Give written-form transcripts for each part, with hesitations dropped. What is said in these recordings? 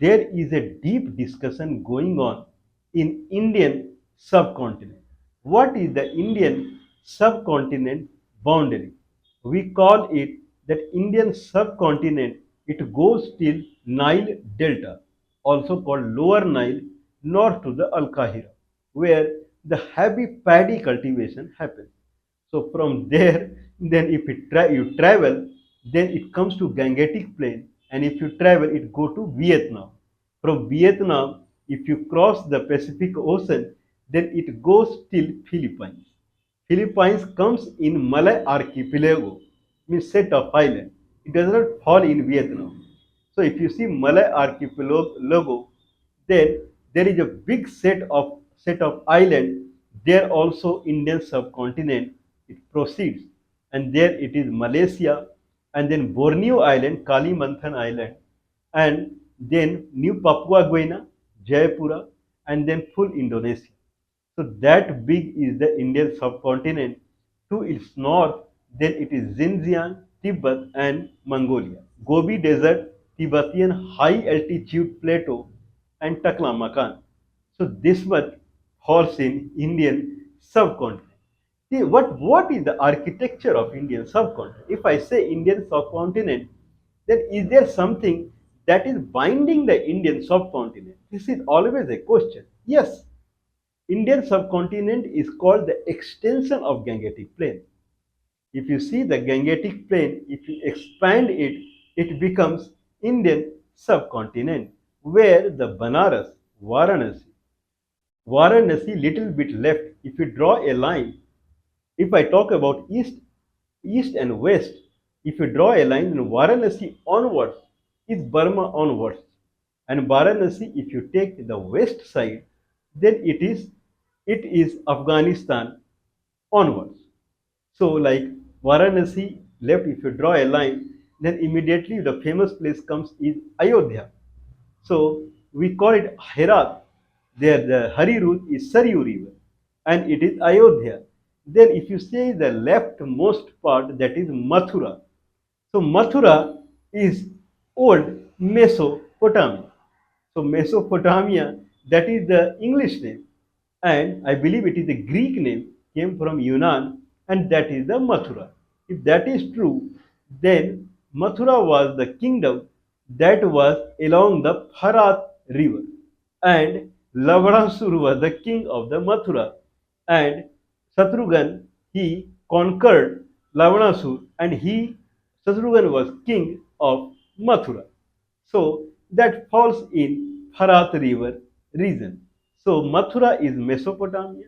there is a deep discussion going on in Indian subcontinent. What is the Indian subcontinent boundary? We call it that Indian subcontinent. It goes till Nile Delta, also called Lower Nile, north to the Al Qahira, where the heavy paddy cultivation happens. So from there, then if you travel, then it comes to Gangetic Plain, and if you travel, it go to Vietnam. From Vietnam, if you cross the Pacific Ocean, then it goes till Philippines. Philippines comes in Malay Archipelago, means set of island. It does not fall in Vietnam. So if you see Malay Archipelago, then there is a big set of island. There also Indian subcontinent it proceeds, and there it is Malaysia, and then Borneo Island, Kalimantan Island, and then New Papua Guinea, Jayapura, and then full Indonesia. So that big is the Indian subcontinent. To its north, then it is Xinjiang, Tibet, and Mongolia. Gobi Desert, Tibetan high altitude plateau, and Taklamakan. So this much falls in Indian subcontinent. See, what is the architecture of Indian subcontinent? If I say Indian subcontinent, then is there something that is binding the Indian subcontinent? This is always a question. Yes, Indian subcontinent is called the extension of Gangetic Plain. If you see the Gangetic Plain, if you expand it, it becomes Indian subcontinent, where the Banaras, Varanasi little bit left. If you draw a line, if I talk about east and west, if you draw a line, then Varanasi onwards is Burma onwards, and Varanasi, if you take the west side, then it is Afghanistan onwards. So, like Varanasi left, if you draw a line, then immediately the famous place comes is Ayodhya. So we call it Herat. There the Hari route is Saryu river, and it is Ayodhya. Then if you say the leftmost part, that is Mathura. So Mathura is old Mesopotamia. So Mesopotamia, that is the English name, and I believe it is a Greek name, came from Yunnan, and that is the Mathura. If that is true, then Mathura was the kingdom that was along the Farat river, and Lavanasur was the king of the Mathura, and Shatrughan he conquered Lavanasur, and Shatrughan was king of Mathura. So that falls in Farat river region. So Mathura is Mesopotamia,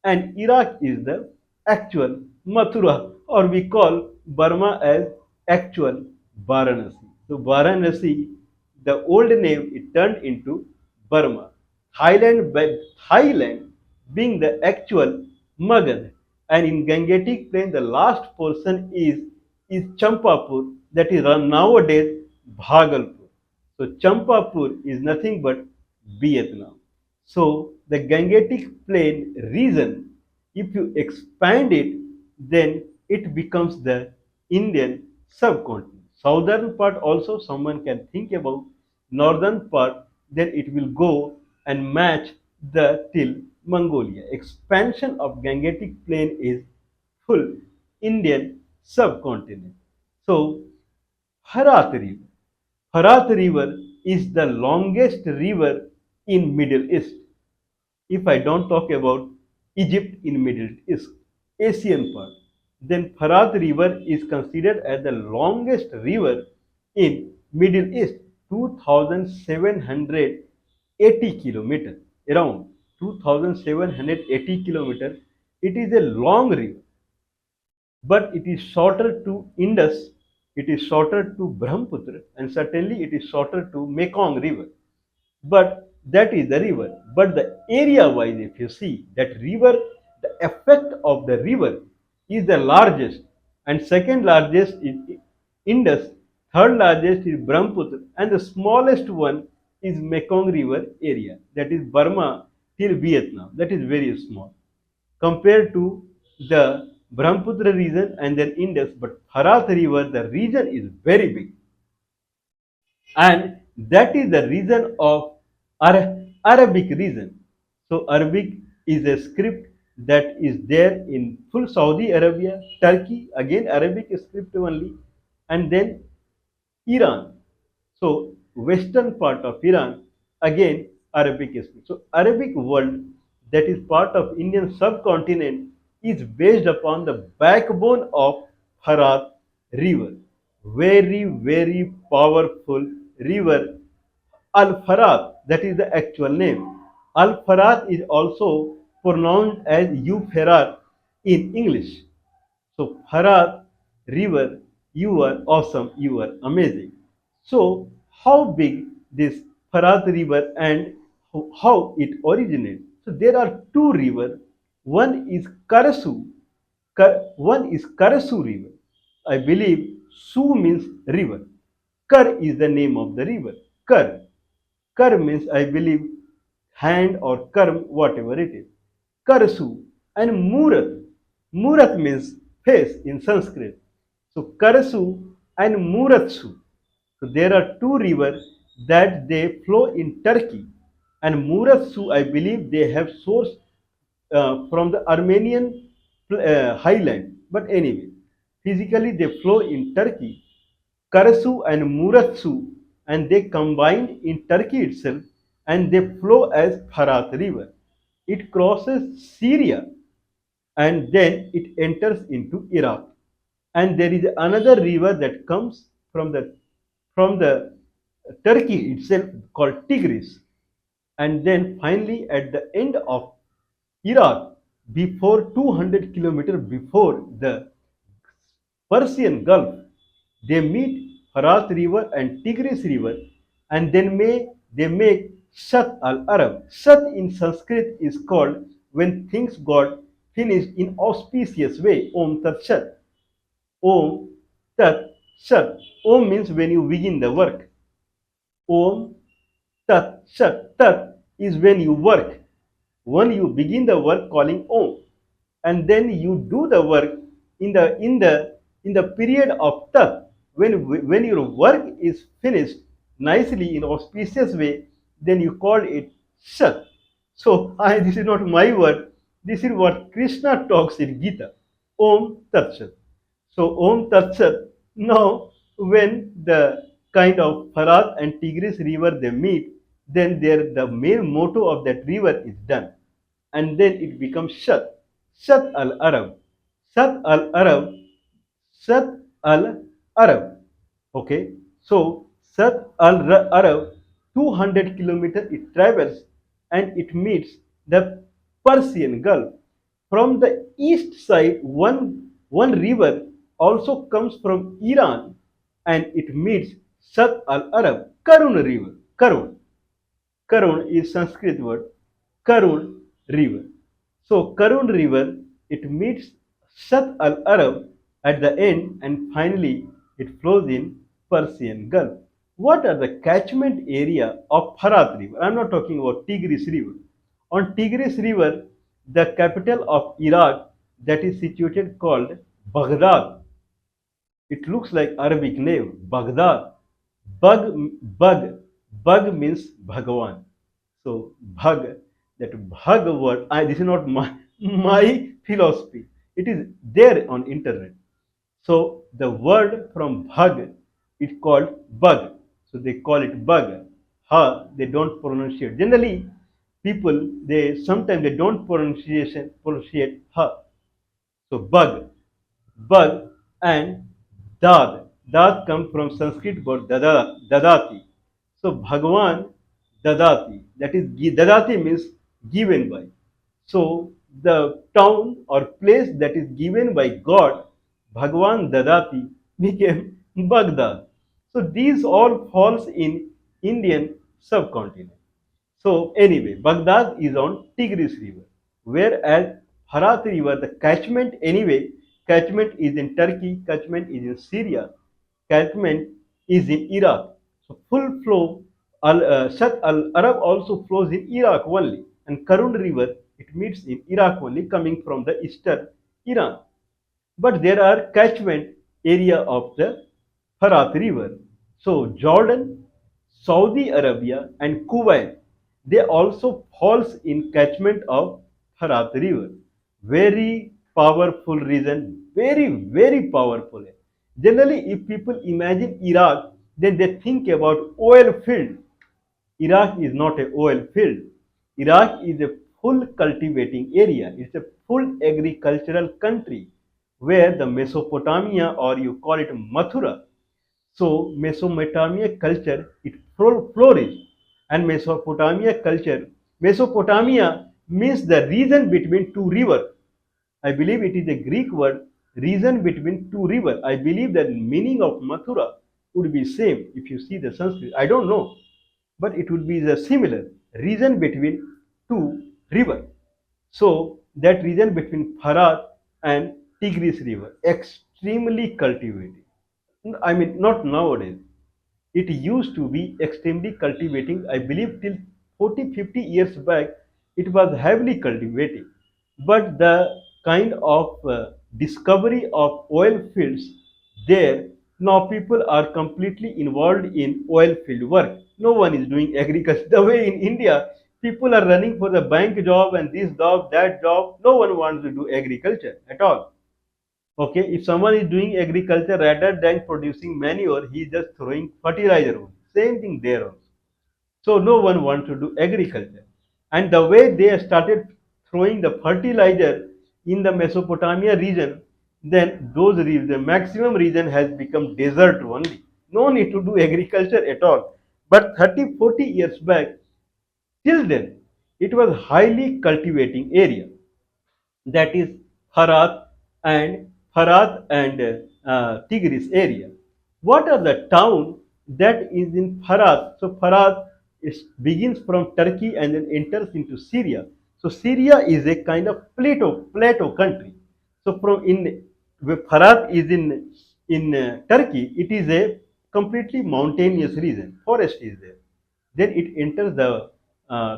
and Iraq is the actual Mathura, or we call Burma as actual Varanasi. So Varanasi, the old name, it turned into Burma. Thailand being the actual Magad, and in Gangetic Plain, the last portion is Champapur, that is nowadays Bhagalpur. So Champapur is nothing but Vietnam. So the Gangetic Plain region, if you expand it, then it becomes the Indian subcontinent. Southern part also someone can think about. Northern part, then it will go and match the till Mongolia. Expansion of Gangetic Plain is full Indian subcontinent. So Farat River. Farat River is the longest river in Middle East. If I don't talk about Egypt in Middle East, Asian part, then Farat River is considered as the longest river in Middle East, 2,780 kilometers, around 2,780 kilometers. It is a long river, but it is shorter to Indus, it is shorter to Brahmaputra, and certainly it is shorter to Mekong River. But that is the river. But the area wise, if you see that river, the effect of the river is the largest, and second largest is Indus, third largest is Brahmaputra, and the smallest one is Mekong River area, that is Burma till Vietnam, that is very small compared to the Brahmaputra region and then Indus. But Harat River, the region is very big. And That is the reason of Arabic reason. So Arabic is a script that is there in full Saudi Arabia, Turkey, again Arabic script only, and then Iran. So western part of Iran, again Arabic script. So Arabic world that is part of Indian subcontinent is based upon the backbone of Farat river. Very, very powerful river Al Farat, that is the actual name. Al Farat is also pronounced as Euphrat in English. So, Farat river, you are awesome, you are amazing. So, how big this Farat river and how it originates? So, there are two rivers. One is Karasu, one is Karasu river. I believe Su means river. Kar is the name of the river. Kar. Kar means, I believe, hand or karm, whatever it is. Karasu and Murat. Murat means face in Sanskrit. So Karasu and Muratsu. So there are two rivers that they flow in Turkey. And Muratsu, I believe, they have source from the Armenian highland. But anyway, physically they flow in Turkey. Karasu and Muratsu, and they combine in Turkey itself, and they flow as Farat river. It crosses Syria and then it enters into Iraq. And there is another river that comes from the Turkey itself called Tigris. And then finally at the end of Iraq, before 200 kilometers before the Persian Gulf, they meet Farat River and Tigris River, and then they make Shat al Arab. Shat in Sanskrit is called when things got finished in auspicious way. Om Tat Shat. Om Tat Shat. Om means when you begin the work. Om Tat Shat. Tat is when you work. When you begin the work calling Om, and then you do the work in the period of Tat, when your work is finished nicely in auspicious way, then you call it Shat. So this is not my word. This is what Krishna talks in Gita. Om Tat Sat. So Om Tat Sat. Now, when the kind of Farat and Tigris river they meet, then the main motto of that river is done, and then it becomes Shat. Shat al Arab. Shat al Arab. Shat al Arab. Okay. So Shat al Arab, 200 kilometers it travels and it meets the Persian Gulf. From the east side, one river also comes from Iran and it meets Shat al Arab, Karun river. Karun. Karun is Sanskrit word. Karun river. So Karun river, it meets Shat al Arab at the end and finally it flows in Persian Gulf. What are the catchment area of Farat river? I am not talking about Tigris river. On Tigris river, the capital of Iraq that is situated called Baghdad. It looks like Arabic name, Baghdad. Bug, bug, bug means Bhagavan. So bhag, that bhag word, this is not my philosophy. It is there on internet. So the word from bhag is called bug. So they call it bug. Ha, they don't pronunciate. Generally, people they sometimes they don't pronunciate ha. So bug, and dad. Dad come from Sanskrit word dadati. So Bhagwan dadati. That is dadati means given by. So the town or place that is given by God, Bhagwan dadati, became Baghdad. So these all falls in Indian subcontinent. So anyway, Baghdad is on Tigris River, whereas Harat River, the catchment anyway, catchment is in Turkey, catchment is in Syria, catchment is in Iraq. So full flow, Shat al Arab also flows in Iraq only, and Karun River it meets in Iraq only, coming from the eastern Iran. But there are catchment area of the Farat River. So Jordan, Saudi Arabia and Kuwait, they also falls in catchment of Farat river. Very powerful region, very powerful. Generally, if people imagine Iraq, then they think about oil field. Iraq is not a oil field. Iraq is a full cultivating area. It's a full agricultural country where the Mesopotamia, or you call it Mathura, so Mesopotamia culture, it flourished, and Mesopotamia culture, Mesopotamia means the region between two rivers. I believe it is a Greek word, region between two rivers. I believe that meaning of Mathura would be same if you see the Sanskrit. I don't know, but it would be the similar region between two rivers. So that region between Farat and Tigris river, extremely cultivated. I mean, not nowadays. It used to be extremely cultivating. I believe till 40, 50 years back, it was heavily cultivating. But the kind of discovery of oil fields there, now people are completely involved in oil field work. No one is doing agriculture. The way in India, people are running for the bank job and this job, that job. No one wants to do agriculture at all. Okay, if someone is doing agriculture rather than producing manure, he is just throwing fertilizer only. Same thing there also. So no one wants to do agriculture. And the way they started throwing the fertilizer in the Mesopotamia region, then the maximum region has become desert only. No need to do agriculture at all. But 30, 40 years back, till then, it was highly cultivating area, that is Farat and Tigris area. What are the town that is in Farat? So Farat begins from Turkey and then enters into Syria. So Syria is a kind of plateau country. So from in where Farat is in Turkey, it is a completely mountainous region. Forest is there. Then it enters the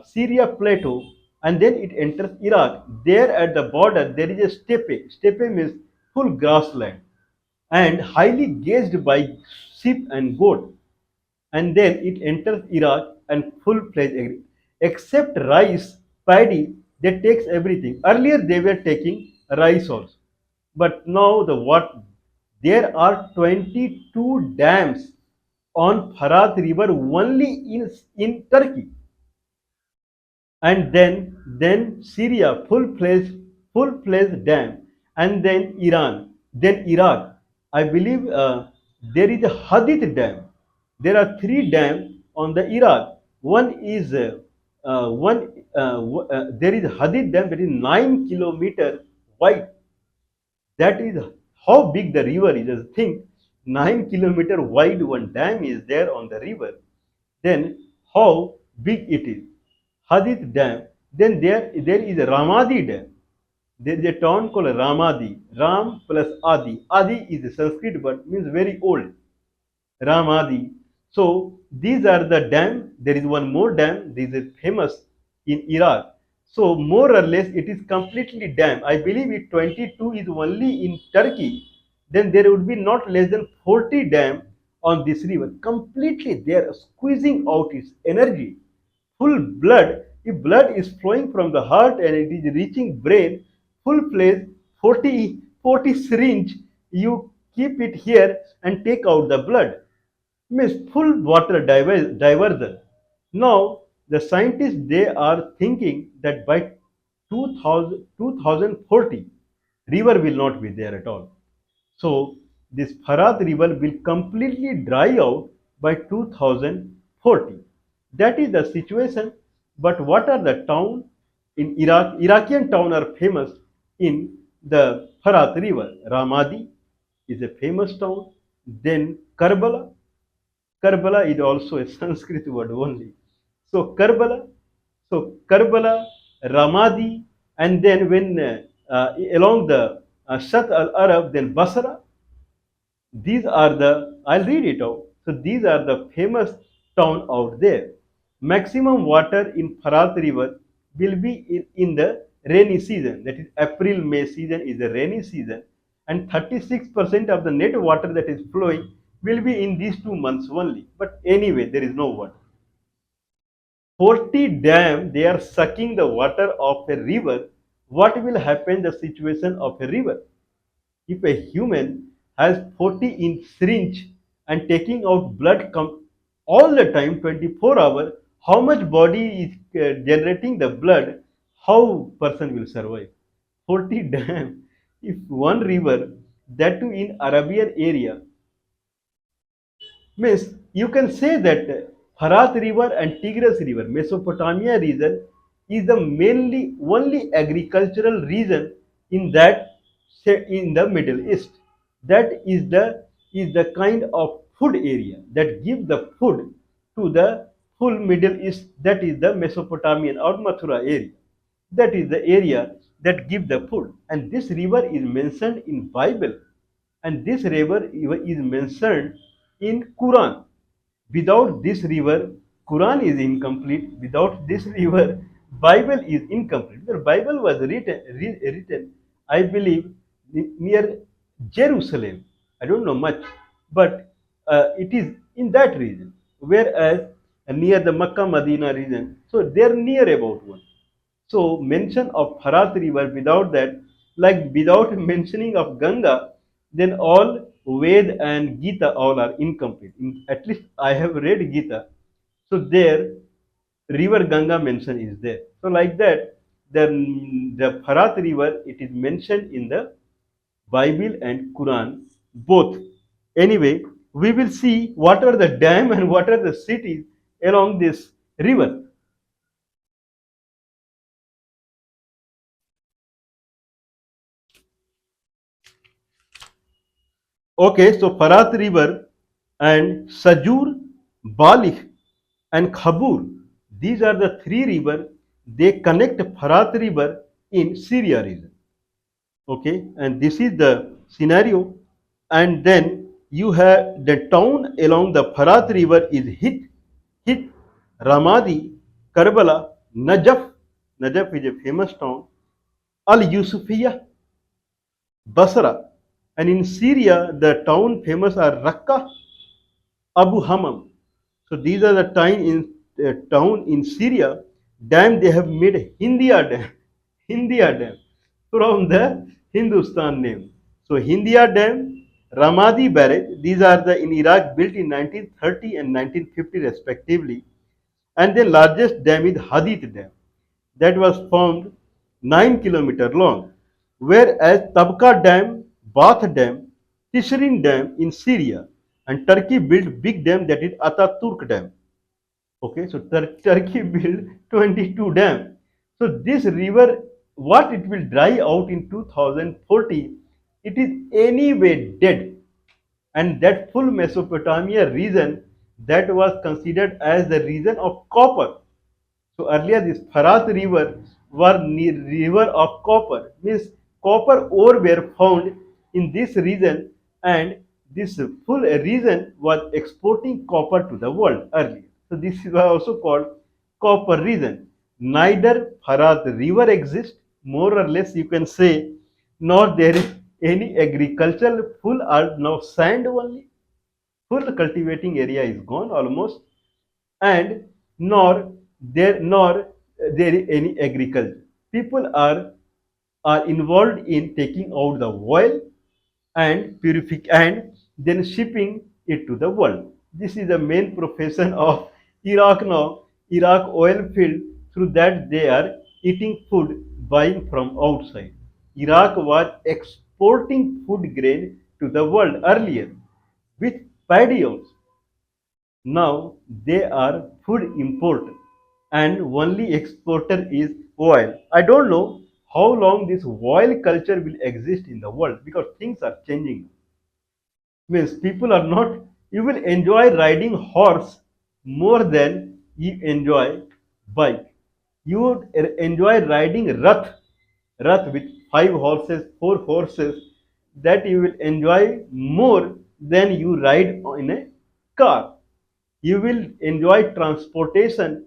Syria plateau, and then it enters Iraq. There at the border, there is a steppe. Steppe means full grassland and highly gazed by sheep and goat. And then it enters Iraq and full-fledged agriculture. Except rice, paddy, they takes everything. Earlier they were taking rice also, but now there are 22 dams on Farat river only in Turkey, and then Syria full-fledged dam, and then Iran, then Iraq. I believe there is a Hadith dam. There are three dams on the Iraq. One is there is a Hadith dam that is 9 kilometer wide. That is how big the river is. Just think, 9 kilometer wide one dam is there on the river. Then how big it is. Hadith Dam. Then there is a Ramadi Dam. There is a town called Ramadi. Ram plus Adi. Adi is a Sanskrit word, means very old. Ramadi. So these are the dam. There is one more dam. This is famous in Iraq. So more or less it is completely dam. I believe it 22 is only in Turkey. Then there would be not less than 40 dam on this river. Completely they are squeezing out its energy. Full blood, if blood is flowing from the heart and it is reaching brain, full place, 40 syringe, you keep it here and take out the blood. Means full water diversion. Now, the scientists, they are thinking that by 2040, river will not be there at all. So, this Farat river will completely dry out by 2040. That is the situation. But what are the town in Iraq? Iraqian town are famous in the Farat river. Ramadi is a famous town. Then Karbala. Karbala is also a Sanskrit word only. So Karbala, Ramadi, and then when along the Shat al Arab, then Basra. These are the, I'll read it out. So these are the famous town out there. Maximum water in Farat river will be in the rainy season. That is April-May season is the rainy season, and 36% of the net water that is flowing will be in these 2 months only. But anyway, there is no water. 40 dam, they are sucking the water of a river. What will happen the situation of a river? If a human has 40 in syringe and taking out blood all the time 24 hours, how much body is generating the blood, how person will survive? 40 dam. If one river, that too in Arabian area, means you can say that Farat River and Tigris River, Mesopotamia region, is the mainly only agricultural region in that in the Middle East. That is the kind of food area that gives the food to the full Middle East. That is the Mesopotamian or Mathura area. That is the area that gives the food. And this river is mentioned in Bible, and this river is mentioned in Quran. Without this river, Quran is incomplete. Without this river, Bible is incomplete. The Bible was written, I believe, near Jerusalem. I don't know much, but it is in that region. Whereas near the Makkah Medina region, so they're near about one. So mention of Farat river, without that, like without mentioning of Ganga, then all Ved and Gita all are incomplete. At least I have read Gita. So there river Ganga mention is there. So like that, the Farat river, it is mentioned in the Bible and Quran both. Anyway, we will see what are the dam and what are the cities along this river. Okay, so Farat River and Sajur, Balikh and Khabur, these are the three rivers. They connect Farat River in Syria region. Okay, and this is the scenario. And then you have the town along the Farat River is Hit, Ramadi, Karbala, Najaf. Najaf is a famous town. Al Yusufiyah, Basra. And in Syria, the town famous are Raqqa, Abu Hammam. So these are the town in Syria. Dam they have made Hindia Dam, Hindia Dam from the Hindustan name. So Hindia Dam, Ramadi Barrage. These are the in Iraq built in 1930 and 1950 respectively. And the largest dam is Hadith Dam that was formed 9 kilometers long, whereas Tabqa Dam, Bath Dam, Tishreen Dam in Syria, and Turkey built big dam that is Ataturk Dam. Okay, so Turkey built 22 dam. So this river, what it will dry out in 2040, it is anyway dead, and that full Mesopotamia region that was considered as the region of copper. So earlier this Farat river was river of copper, means copper ore were found in this region, and this full region was exporting copper to the world earlier. So this is also called copper region. Neither Farat river exists, more or less you can say, nor there is any agricultural, full are now sand only, full cultivating area is gone almost, and nor there is any agriculture. People are involved in taking out the oil and purifying and then shipping it to the world. This is the main profession of Iraq now. Iraq oil field, through that they are eating food buying from outside. Iraq was exporting food grain to the world earlier with paddy also. Now they are food importer, and only exporter is oil. I don't know how long this oil culture will exist in the world, because things are changing. Means people are not, you will enjoy riding horse more than you enjoy bike. You would enjoy riding rath with 5 horses, 4 horses, that you will enjoy more than you ride in a car. You will enjoy transportation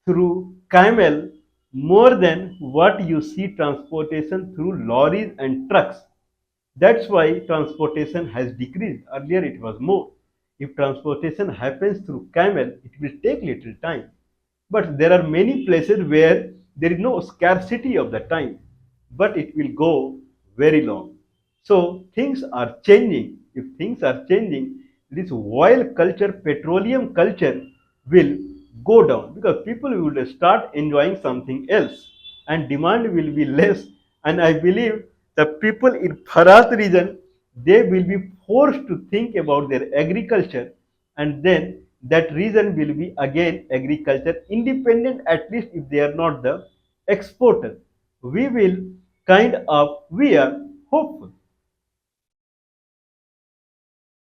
through camel more than what you see transportation through lorries and trucks. That's why transportation has decreased. Earlier it was more. If transportation happens through camel, it will take little time. But there are many places where there is no scarcity of the time, but it will go very long. So things are changing. If things are changing, this oil culture, petroleum culture will go down because people will start enjoying something else and demand will be less. And I believe the people in Farat region, they will be forced to think about their agriculture, and then that region will be again agriculture independent, at least if they are not the exporter. We will we are hopeful.